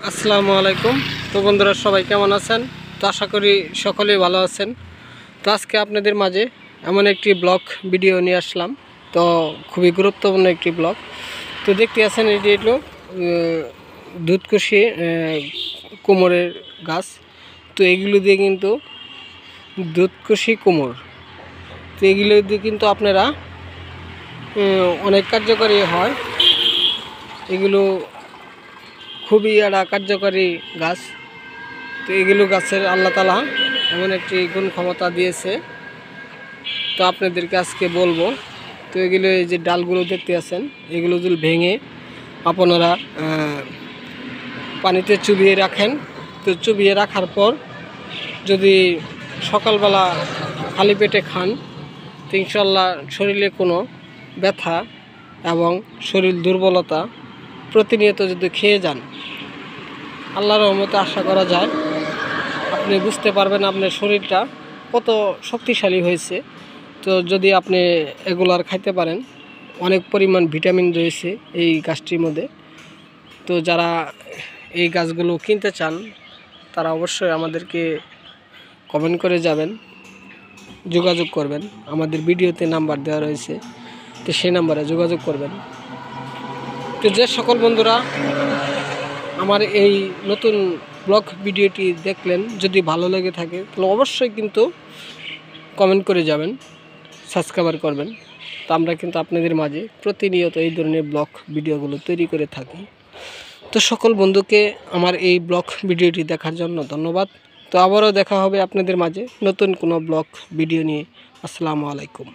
আসসালামু আলাইকুম। তো বন্ধুরা সবাই কেমন আছেন? তো আশা করি সকলেই ভালো আছেন। তো আজকে আপনাদের মাঝে এমন একটি ব্লগ ভিডিও নিয়ে আসলাম। তো খুবই গুরুত্বপূর্ণ একটি ব্লগ। তো দেখতে আছেন এটি হলো দুধকুশি কোমরের গাছ। তো এগুলো দিয়ে কিন্তু দুধকুশি কোমর, তো এগুলো দিয়ে কিন্তু আপনারা অনেক কার্যকরী হয়। এগুলো খুবই একটা কার্যকরী গাছ। তো এগুলো গাছের আল্লাহ তাআলা এমন একটি গুণ ক্ষমতা দিয়েছে, তো আপনাদেরকে আজকে বলবো। তো এগুলো এই যে ডালগুলো দেখতে আছেন, এগুলো যদি ভেঙে আপনারা পানিতে চুবিয়ে রাখেন, তো চুবিয়ে রাখার পর যদি সকালবেলা খালি পেটে খান, তো ইনশাল্লাহ শরীরে কোনো ব্যথা এবং শরীর দুর্বলতা প্রতিনিয়ত যদি খেয়ে যান, আল্লাহর রহমতে আশা করা যায় আপনি বুঝতে পারবেন আপনার শরীরটা কত শক্তিশালী হয়েছে। তো যদি আপনি এগুলার খাইতে পারেন, অনেক পরিমাণ ভিটামিন রয়েছে এই গাছটির মধ্যে। তো যারা এই গাছগুলো কিনতে চান তারা অবশ্যই আমাদেরকে কমেন্ট করে যাবেন, যোগাযোগ করবেন। আমাদের ভিডিওতে নাম্বার দেওয়া রয়েছে, তো সেই নাম্বারে যোগাযোগ করবেন। তো যে সকল বন্ধুরা আমার এই নতুন ব্লগ ভিডিওটি দেখলেন, যদি ভালো লেগে থাকে তাহলে অবশ্যই কিন্তু কমেন্ট করে যাবেন, সাবস্ক্রাইব করবেন। তো আমরা কিন্তু আপনাদের মাঝে প্রতিনিয়ত এই ধরনের ব্লগ ভিডিওগুলো তৈরি করে থাকি। তো সকল বন্ধুকে আমার এই ব্লগ ভিডিওটি দেখার জন্য ধন্যবাদ। তো আবারও দেখা হবে আপনাদের মাঝে নতুন কোনো ব্লগ ভিডিও নিয়ে। আসসালামু আলাইকুম।